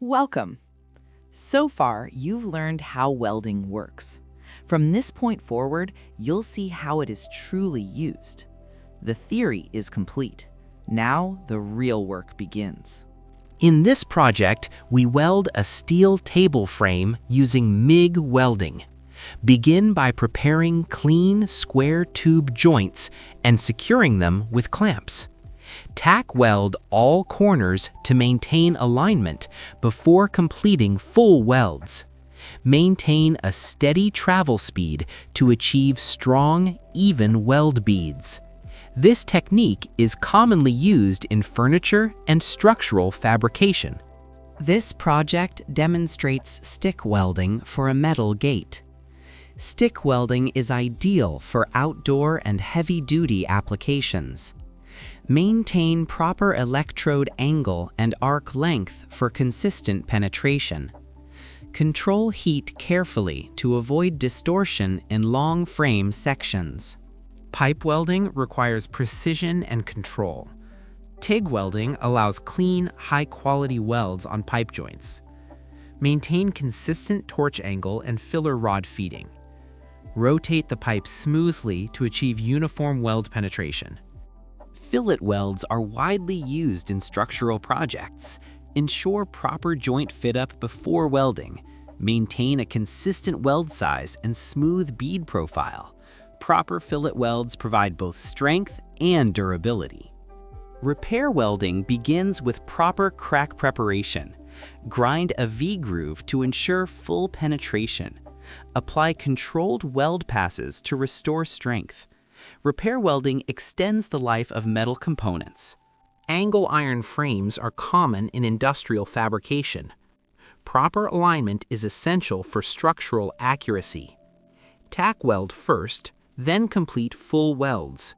Welcome! So far, you've learned how welding works. From this point forward, you'll see how it is truly used. The theory is complete. Now, the real work begins. In this project, we weld a steel table frame using MIG welding. Begin by preparing clean, square tube joints and securing them with clamps. Tack weld all corners to maintain alignment before completing full welds. Maintain a steady travel speed to achieve strong, even weld beads. This technique is commonly used in furniture and structural fabrication. This project demonstrates stick welding for a metal gate. Stick welding is ideal for outdoor and heavy-duty applications. Maintain proper electrode angle and arc length for consistent penetration. Control heat carefully to avoid distortion in long frame sections. Pipe welding requires precision and control. TIG welding allows clean, high-quality welds on pipe joints. Maintain consistent torch angle and filler rod feeding. Rotate the pipe smoothly to achieve uniform weld penetration. Fillet welds are widely used in structural projects. Ensure proper joint fit-up before welding. Maintain a consistent weld size and smooth bead profile. Proper fillet welds provide both strength and durability. Repair welding begins with proper crack preparation. Grind a V-groove to ensure full penetration. Apply controlled weld passes to restore strength. Repair welding extends the life of metal components. Angle iron frames are common in industrial fabrication. Proper alignment is essential for structural accuracy. Tack weld first, then complete full welds.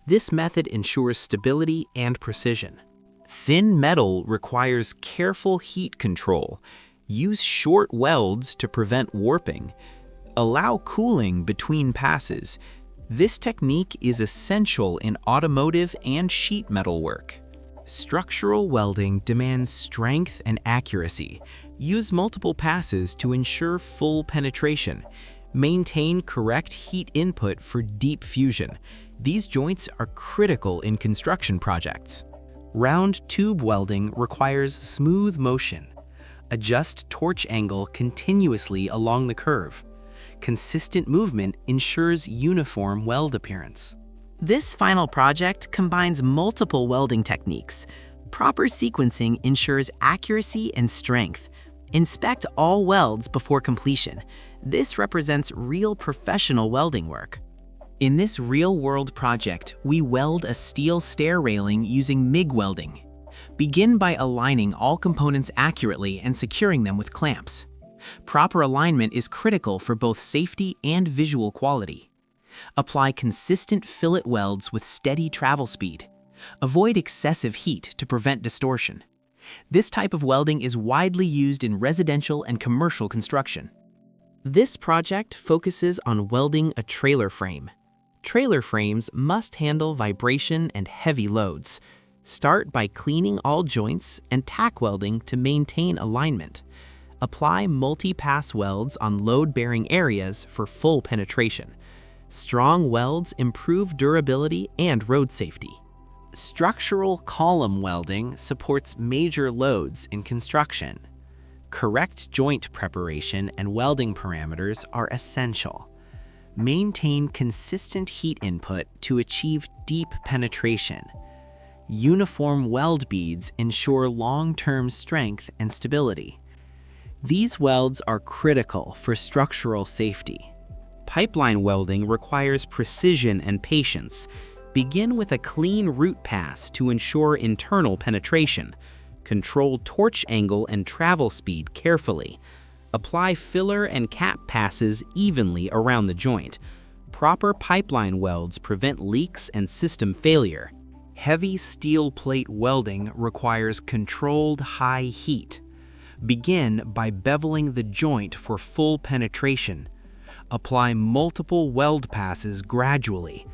This method ensures stability and precision. Thin metal requires careful heat control. Use short welds to prevent warping. Allow cooling between passes. This technique is essential in automotive and sheet metal work. Structural welding demands strength and accuracy. Use multiple passes to ensure full penetration. Maintain correct heat input for deep fusion. These joints are critical in construction projects. Round tube welding requires smooth motion. Adjust torch angle continuously along the curve. Consistent movement ensures uniform weld appearance. This final project combines multiple welding techniques. Proper sequencing ensures accuracy and strength. Inspect all welds before completion. This represents real professional welding work. In this real-world project, we weld a steel stair railing using MIG welding. Begin by aligning all components accurately and securing them with clamps. Proper alignment is critical for both safety and visual quality. Apply consistent fillet welds with steady travel speed. Avoid excessive heat to prevent distortion. This type of welding is widely used in residential and commercial construction. This project focuses on welding a trailer frame. Trailer frames must handle vibration and heavy loads. Start by cleaning all joints and tack welding to maintain alignment. Apply multi-pass welds on load-bearing areas for full penetration. Strong welds improve durability and road safety. Structural column welding supports major loads in construction. Correct joint preparation and welding parameters are essential. Maintain consistent heat input to achieve deep penetration. Uniform weld beads ensure long-term strength and stability. These welds are critical for structural safety. Pipeline welding requires precision and patience. Begin with a clean root pass to ensure internal penetration. Control torch angle and travel speed carefully. Apply filler and cap passes evenly around the joint. Proper pipeline welds prevent leaks and system failure. Heavy steel plate welding requires controlled high heat. Begin by beveling the joint for full penetration. Apply multiple weld passes gradually.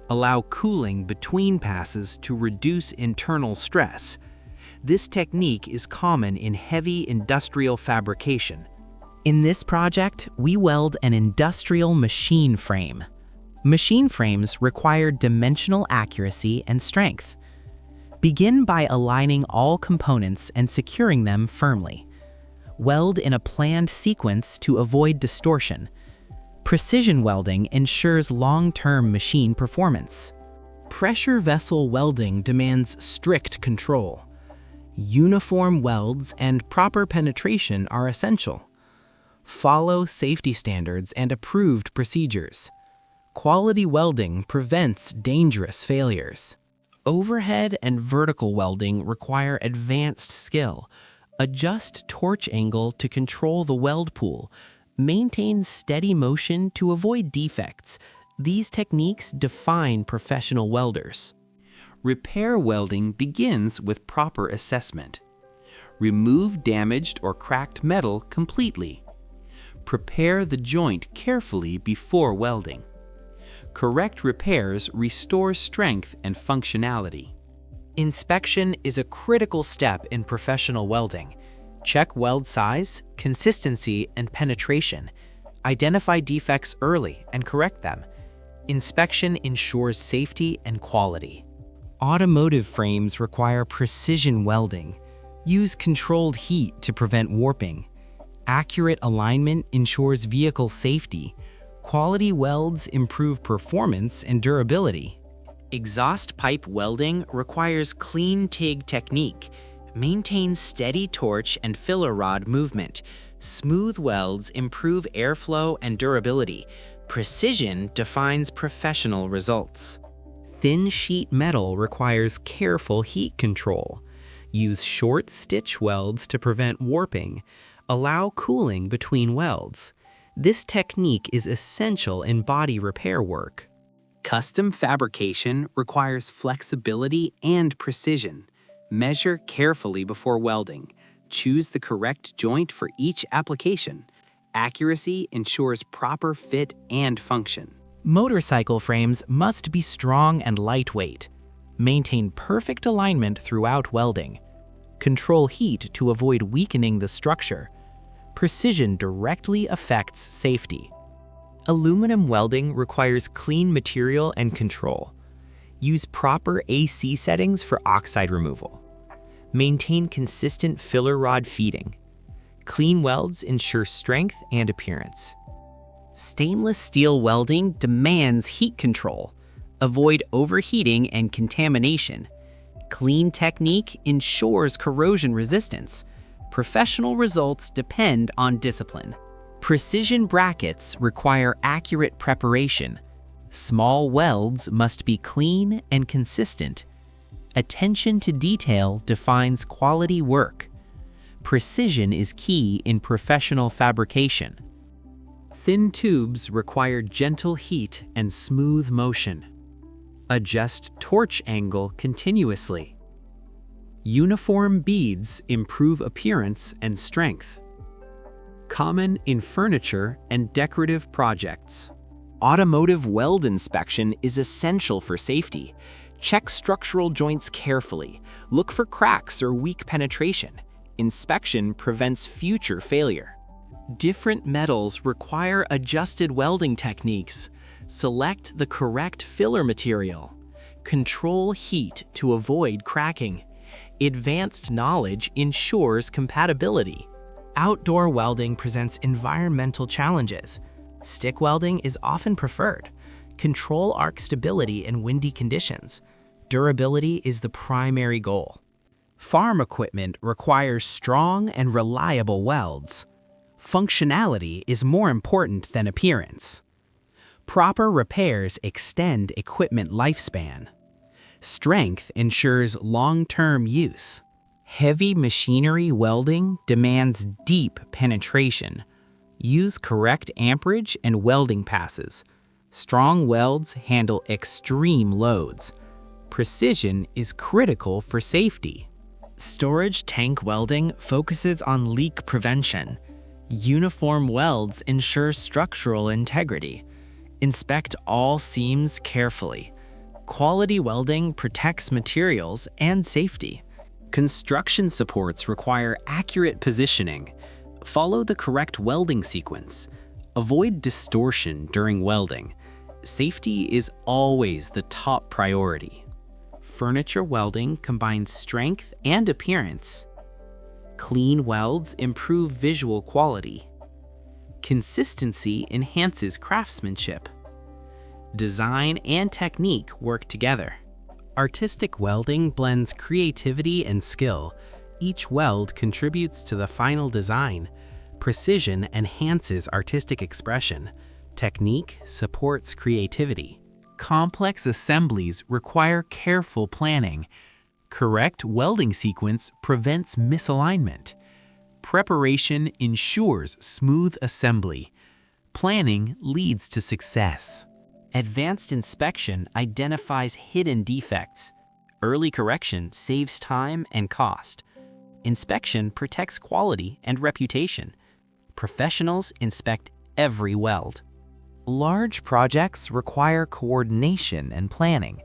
Allow cooling between passes to reduce internal stress. This technique is common in heavy industrial fabrication. In this project, we weld an industrial machine frame. Machine frames require dimensional accuracy and strength. Begin by aligning all components and securing them firmly. Weld in a planned sequence to avoid distortion. Precision welding ensures long-term machine performance. Pressure vessel welding demands strict control. Uniform welds and proper penetration are essential. Follow safety standards and approved procedures. Quality welding prevents dangerous failures. Overhead and vertical welding require advanced skill. Adjust torch angle to control the weld pool. Maintain steady motion to avoid defects. These techniques define professional welders. Repair welding begins with proper assessment. Remove damaged or cracked metal completely. Prepare the joint carefully before welding. Correct repairs restore strength and functionality. Inspection is a critical step in professional welding. Check weld size, consistency, and penetration. Identify defects early and correct them. Inspection ensures safety and quality. Automotive frames require precision welding. Use controlled heat to prevent warping. Accurate alignment ensures vehicle safety. Quality welds improve performance and durability. Exhaust pipe welding requires clean TIG technique. Maintain steady torch and filler rod movement. Smooth welds improve airflow and durability. Precision defines professional results. Thin sheet metal requires careful heat control. Use short stitch welds to prevent warping. Allow cooling between welds. This technique is essential in body repair work. Custom fabrication requires flexibility and precision. Measure carefully before welding. Choose the correct joint for each application. Accuracy ensures proper fit and function. Motorcycle frames must be strong and lightweight. Maintain perfect alignment throughout welding. Control heat to avoid weakening the structure. Precision directly affects safety. Aluminum welding requires clean material and control. Use proper AC settings for oxide removal. Maintain consistent filler rod feeding. Clean welds ensure strength and appearance. Stainless steel welding demands heat control. Avoid overheating and contamination. Clean technique ensures corrosion resistance. Professional results depend on discipline. Precision brackets require accurate preparation. Small welds must be clean and consistent. Attention to detail defines quality work. Precision is key in professional fabrication. Thin tubes require gentle heat and smooth motion. Adjust torch angle continuously. Uniform beads improve appearance and strength. Common in furniture and decorative projects. Automotive weld inspection is essential for safety. Check structural joints carefully. Look for cracks or weak penetration. Inspection prevents future failure. Different metals require adjusted welding techniques. Select the correct filler material. Control heat to avoid cracking. Advanced knowledge ensures compatibility. Outdoor welding presents environmental challenges. Stick welding is often preferred. Control arc stability in windy conditions. Durability is the primary goal. Farm equipment requires strong and reliable welds. Functionality is more important than appearance. Proper repairs extend equipment lifespan. Strength ensures long-term use. Heavy machinery welding demands deep penetration. Use correct amperage and welding passes. Strong welds handle extreme loads. Precision is critical for safety. Storage tank welding focuses on leak prevention. Uniform welds ensure structural integrity. Inspect all seams carefully. Quality welding protects materials and safety. Construction supports require accurate positioning. Follow the correct welding sequence. Avoid distortion during welding. Safety is always the top priority. Furniture welding combines strength and appearance. Clean welds improve visual quality. Consistency enhances craftsmanship. Design and technique work together. Artistic welding blends creativity and skill. Each weld contributes to the final design. Precision enhances artistic expression. Technique supports creativity. Complex assemblies require careful planning. Correct welding sequence prevents misalignment. Preparation ensures smooth assembly. Planning leads to success. Advanced inspection identifies hidden defects. Early correction saves time and cost. Inspection protects quality and reputation. Professionals inspect every weld. Large projects require coordination and planning.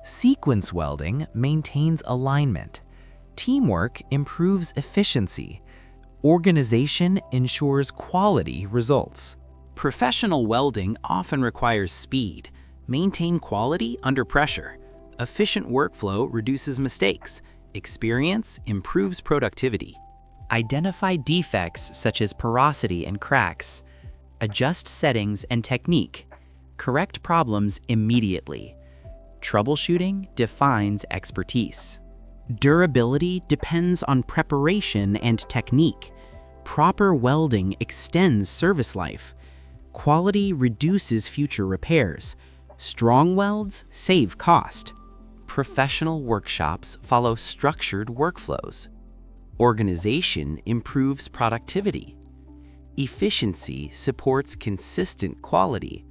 Sequence welding maintains alignment. Teamwork improves efficiency. Organization ensures quality results. Professional welding often requires speed. Maintain quality under pressure. Efficient workflow reduces mistakes. Experience improves productivity. Identify defects such as porosity and cracks. Adjust settings and technique. Correct problems immediately. Troubleshooting defines expertise. Durability depends on preparation and technique. Proper welding extends service life. Quality reduces future repairs. Strong welds save cost. Professional workshops follow structured workflows. Organization improves productivity. Efficiency supports consistent quality.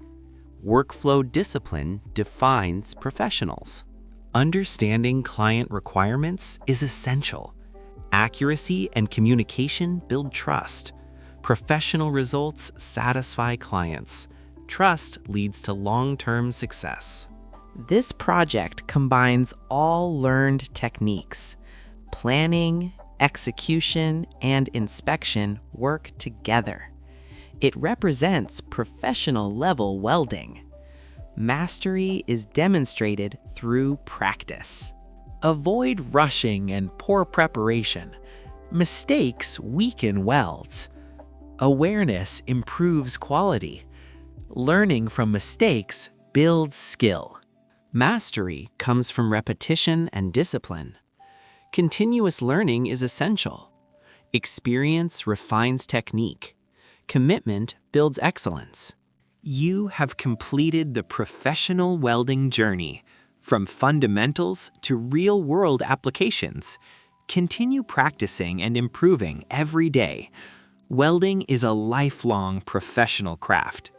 Workflow discipline defines professionals. Understanding client requirements is essential. Accuracy and communication build trust. Professional results satisfy clients. Trust leads to long-term success. This project combines all learned techniques. Planning, execution, and inspection work together. It represents professional-level welding. Mastery is demonstrated through practice. Avoid rushing and poor preparation. Mistakes weaken welds. Awareness improves quality. Learning from mistakes builds skill. Mastery comes from repetition and discipline. Continuous learning is essential. Experience refines technique. Commitment builds excellence. You have completed the professional welding journey, from fundamentals to real-world applications. Continue practicing and improving every day. Welding is a lifelong professional craft.